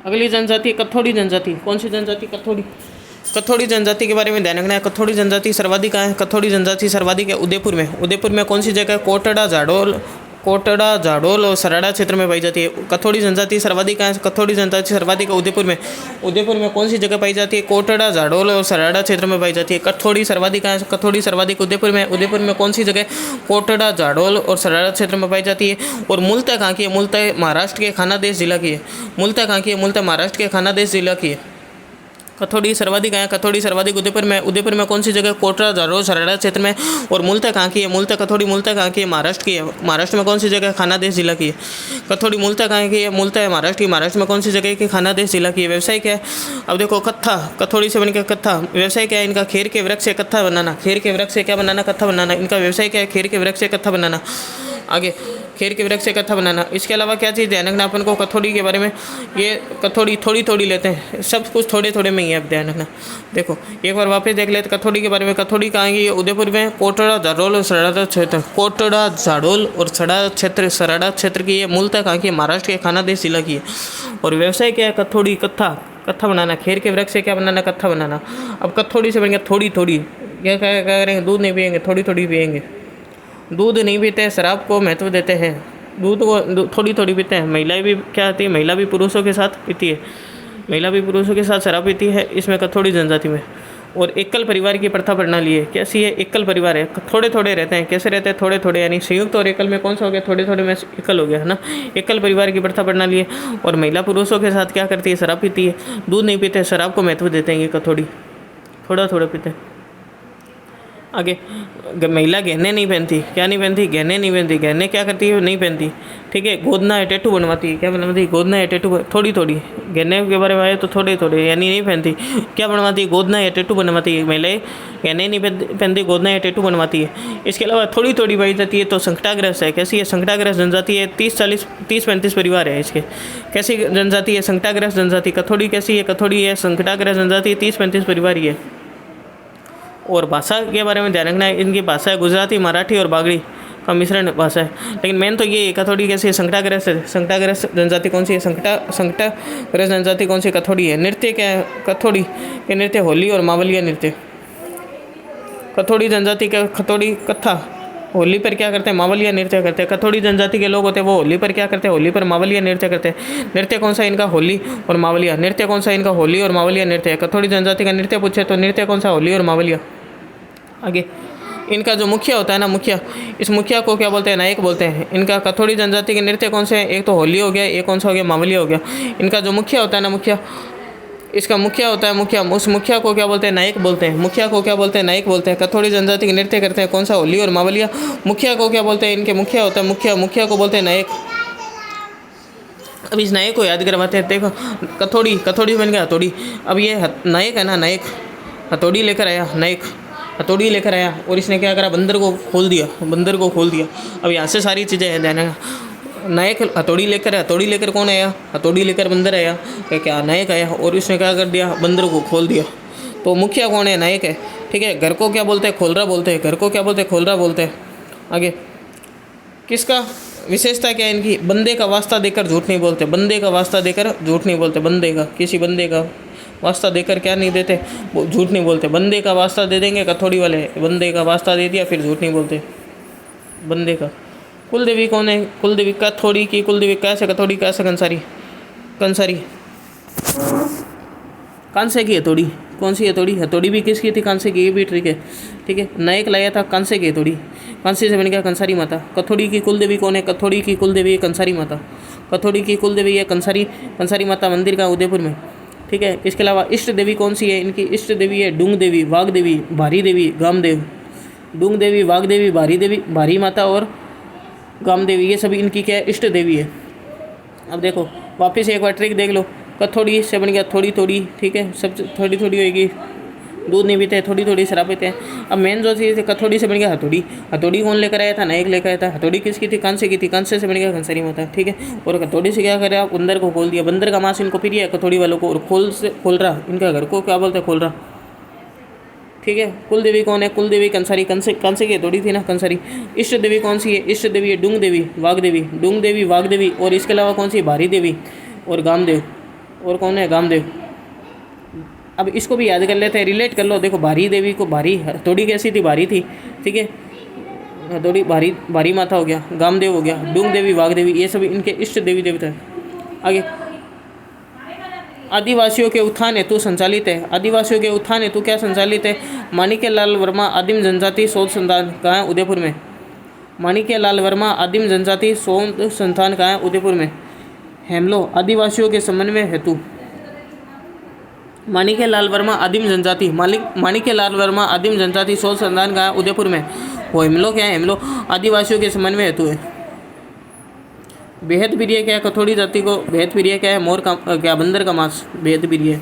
अगली जनजाति कथोड़ी जनजाति। कौन सी जनजाति? कथोड़ी। कथोड़ी जनजाति के बारे में ध्यान रखना है। कथोड़ी जनजाति सर्वाधिक कहाँ है? कथोड़ी जनजाति सर्वाधिक है उदयपुर में। उदयपुर में कौन सी जगह? कोटड़ा, जाडोल, कोटड़ा, जाडोल और सराड़ा क्षेत्र में पाई जाती है। कथोड़ी जनजाति सर्वाधिक कहाँ है? कथोड़ी जनजाति सर्वाधिक है उदयपुर में। उदयपुर में कौन सी जगह पाई जाती है? कोटड़ा, जाडोल और सराड़ा क्षेत्र में पाई जाती है। कथोड़ी सर्वाधिक कहाँ है? कथोड़ी सर्वाधिक उदयपुर में। उदयपुर में कौन सी जगह? कोटड़ा, जाडोल और सराड़ा क्षेत्र में पाई जाती है। और मूलतः कहाँ की है? मूलतः महाराष्ट्र के खानादेश जिला की है। मूलतः कहाँ की है? मूलतः महाराष्ट्र के खानादेश जिला की है। कथोड़ी सर्वाधिक है। कथोड़ी सर्वाधिक उदयपुर में। उदयपुर में कौन सी जगह? कोटड़ा, जाडोल, सराड़ा क्षेत्र में। और मूलतः कहाँ की है? मूलतः कथोड़ी मूलतः कहाँ की है? महाराष्ट्र की है। महाराष्ट्र में कौन सी जगह? खानादेश जिला की है। कथोड़ी मूलतः कहाँ की है? मूलतः महाराष्ट्र की। महाराष्ट्र में कौन सी जगह की? खानादेश जिला की है। व्यवसाय क्या है? अब देखो, कत्था, कथोड़ी से बन के कत्था। व्यवसाय क्या है इनका? खेर के वृक्ष से कत्था बनाना। खेर के वृक्ष से क्या बनाना? कत्था बनाना। इनका व्यवसाय क्या है? खेर के वृक्ष से कत्था बनाना। आगे, खेर के वृक्ष से कत्था बनाना। इसके अलावा क्या चीज़ ध्यान रखना अपन को कथोड़ी के बारे में? ये कथोड़ी थोड़ी थोड़ी लेते हैं, सब कुछ थोड़े थोड़े में ही है, अब ध्यान रखना। देखो एक बार वापस देख लेते कथोड़ी के बारे में। कथोड़ी कहाँ की? उदयपुर में। कोटड़ा, जाडोल और सराड़ा क्षेत्र। कोटड़ा, जाडोल और सराड़ा क्षेत्र, सराड़ा क्षेत्र की है। मूलतः कहाँ की है? महाराष्ट्र के खानादेश जिला की है। और व्यवसाय क्या है? कथोड़ी, कत्था, कत्था बनाना। खेर के वृक्ष से क्या बनाना? कत्था बनाना। अब कथोड़ी से बन गया थोड़ी थोड़ी। क्या क्या करेंगे? दूध नहीं पियेंगे, थोड़ी थोड़ी पियेंगे। दूध नहीं पीते, शराब को महत्व देते हैं। दूध को थोड़ी थोड़ी पीते हैं। महिलाएं भी क्या आती है? महिला भी पुरुषों के साथ पीती है। महिला भी पुरुषों के साथ शराब पीती है इसमें कथोड़ी जनजाति में। और एकल परिवार की प्रथा प्रणाली है। कैसी है? एकल परिवार है, थोड़े थोड़े रहते हैं। कैसे रहते हैं? थोड़े थोड़े, यानी संयुक्त और एकल में कौन सा हो गया? थोड़े थोड़े में एकल हो गया, है ना। एकल परिवार की प्रथा प्रणाली है। और महिला पुरुषों के साथ क्या करती है? शराब पीती है। दूध नहीं पीते, शराब को महत्व देते हैं ये कथोड़ी, थोड़ा थोड़ा पीते हैं। आगे, महिला गहने नहीं पहनती। क्या नहीं पहनती? गहने नहीं पहनती। गहने क्या करती है? नहीं पहनती, ठीक है। गोदना है, टैटू बनवाती है। क्या बनवाती है? गोदना है, टैटू, थोड़ी थोड़ी। गहने के बारे में आए तो थोड़े थोड़े, यानी नहीं पहनती। क्या बनवाती है? गोदना या टैटू बनवाती है। महिलाएं गहने नहीं पहनती, गोदना या टैटू बनवाती है। इसके अलावा थोड़ी थोड़ी पाई जाती है तो संकटाग्रस्त है। कैसी है? संकटाग्रस्त जनजाति है। 30-35 परिवार है इसके। कैसी जनजाति है? संकटाग्रस्त जनजाति। कथोड़ी कैसी है? कथोड़ी है संकटाग्रस्त जनजाति, 30-35 परिवार ही है। और भाषा के बारे में ध्यान रखना है। इनकी भाषा है गुजराती, मराठी और बागड़ी का मिश्रण भाषा है। लेकिन मेन तो ये कथोड़ी कैसी है? संकटाग्रस्त है। संकटाग्रस्त जनजाति कौन सी है? संकटाग्रस्त जनजाति कौन सी? कथोड़ी है। नृत्य क्या है? कथोड़ी के नृत्य होली और मावलिया नृत्य। कथोड़ी जनजाति का कथोड़ी कत्था, होली पर क्या करते हैं? मावलिया नृत्य करते हैं। कथोड़ी जनजाति के लोग होते हैं वो होली पर क्या करते हैं? होली पर मावलिया नृत्य करते हैं। नृत्य कौन सा इनका? होली और मावलिया। नृत्य कौन सा इनका? होली और मावलिया नृत्य है। कथोड़ी जनजाति का नृत्य पूछे तो नृत्य कौन सा? होली और मावलिया। आगे, इनका जो मुखिया होता है ना, मुखिया, इस मुखिया को क्या बोलते हैं? नायक बोलते हैं। इनका कथोड़ी जनजाति के नृत्य कौन से हैं? एक तो होली हो गया, एक कौन सा हो गया? मावलिया हो गया। इनका जो मुखिया होता है ना, मुखिया, इसका मुखिया होता है मुखिया। उस मुखिया को क्या बोलते हैं? नायक बोलते हैं। मुखिया को क्या बोलते हैं? नायक बोलते हैं। कथोड़ी जनजाति के नृत्य करते हैं कौन सा? होली और मावलिया। मुखिया को क्या बोलते हैं? इनके मुखिया होता है मुखिया। मुखिया को बोलते हैं नायक। अब इस नायक को याद करवाते हैं। देखो कथोड़ी, कथोड़ी बन गया हथौड़ी। अब ये नायक है ना, नायक हथौड़ी लेकर आया, नायक हथौड़ी लेकर आया और इसने क्या करा? बंदर को खोल दिया, बंदर को खोल दिया। अब यहाँ से सारी चीज़ें हैं ध्यान रखना। नायक हथौड़ी लेकर कौन आया? हथौड़ी लेकर बंदर आया। क्या नायक आया और उसने क्या कर दिया? बंदर को खोल दिया। तो मुखिया कौन है? नायक है, ठीक है। घर को क्या बोलते हैं? खोलरा बोलते हैं। घर को क्या बोलते हैं? खोलरा बोलते हैं। आगे, किसका विशेषता क्या है इनकी? बंदे का वास्ता देकर झूठ नहीं बोलते। बंदे का वास्ता देकर झूठ नहीं बोलते। बंदे का, किसी बंदे का वास्ता देकर क्या नहीं देते? झूठ नहीं बोलते। बंदे का वास्ता दे देंगे कथोड़ी वाले, बंदे का वास्ता दे दिया फिर झूठ नहीं बोलते। बंदे का। कुलदेवी कौन है? कुलदेवी कथोड़ी की कुलदेवी कैसे? कथोड़ी कैसे? कंसारी। कंसारी कांसे की हथौड़ी। कौन सी हथौड़ी? हथौड़ी भी किसकी थी? कांसे की। ये भी ट्रिक है, ठीक है। नायक लाया था कांसे की हथौड़ी, कांसे से बन गया कंसारी माता। कथोड़ी की कुलदेवी कौन है? कथोड़ी की कुलदेवी है कंसारी माता। कथोड़ी की कुलदेवी है कंसारी माता। मंदिर का उदयपुर में, ठीक है। इसके अलावा इष्ट देवी कौन सी है? इनकी इष्ट देवी है डूंग देवी, वाघ देवी, भारी देवी, गामदेव। डूंग देवी, वाघ देवी, भारी देवी, भारी माता और गामदेवी, ये सभी इनकी क्या है? इष्ट देवी है। अब देखो वापस एक बार ट्रिक देख लो। कथोड़ी से बन गया थोड़ी थोड़ी, ठीक है। सब थोड़ी थोड़ी होगी। दूध नहीं पीते, थोड़ी थोड़ी शराब पीते हैं। अब मेन जो चीज़ कथोड़ी से बन गया हथौड़ी। हथौड़ी कौन लेकर आया था? नायक लेकर आया था। हथौड़ी किसकी थी? कांसे की थी। कांसे से बन गया कंसारी माता, ठीक है। और हथौड़ी से क्या करे? आप बंदर को खोल दिया। बंदर का मांस इनको प्रिय है कथोड़ी वालों को। और खोल रहा, इनका घर को क्या बोलते हैं? खोल रहा, ठीक है। कुलदेवी कौन है? कुलदेवी कंसारी। कांसे की हथौड़ी थी ना, कंसारी। इष्ट देवी कौन सी है? इष्ट देवी है डूंग देवी, वाघ देवी। डूंग देवी, वाघ देवी और इसके अलावा कौन सी? भारी देवी और गामदेव। और कौन है? गामदेव। अब इसको भी याद कर लेते हैं, रिलेट कर लो। देखो भारी देवी को भारी, हथौड़ी कैसी थी? भारी थी, ठीक है। हथौड़ी भारी, भारी माथा हो गया, गामदेव हो गया, डूंग देवी, वाघ देवी, ये सभी इनके इष्ट देवी देवता है। आगे, आदिवासियों के उत्थान हेतु संचालित है। आदिवासियों के उत्थान हेतु क्या संचालित है? माणिक्यलाल वर्मा आदिम जनजाति शोध संस्थान कहाँ है? उदयपुर में। माणिक्यलाल वर्मा आदिम जनजाति शोध संस्थान कहाँ है? उदयपुर में। हेमलो आदिवासियों के समन्वय हेतु। माणिक्यलाल वर्मा आदिम जनजाति, माणिक्यलाल वर्मा आदिम जनजाति शोध संस्थान कहाँ है? उदयपुर में। वो हेमलो क्या है? हेमलो आदिवासियों के समन्वय हेतु है। बेहद प्रिय क्या है? कथोड़ी जाति को बेहद प्रिय क्या है? मोर का क्या? बंदर का मांस बेहद प्रिय है।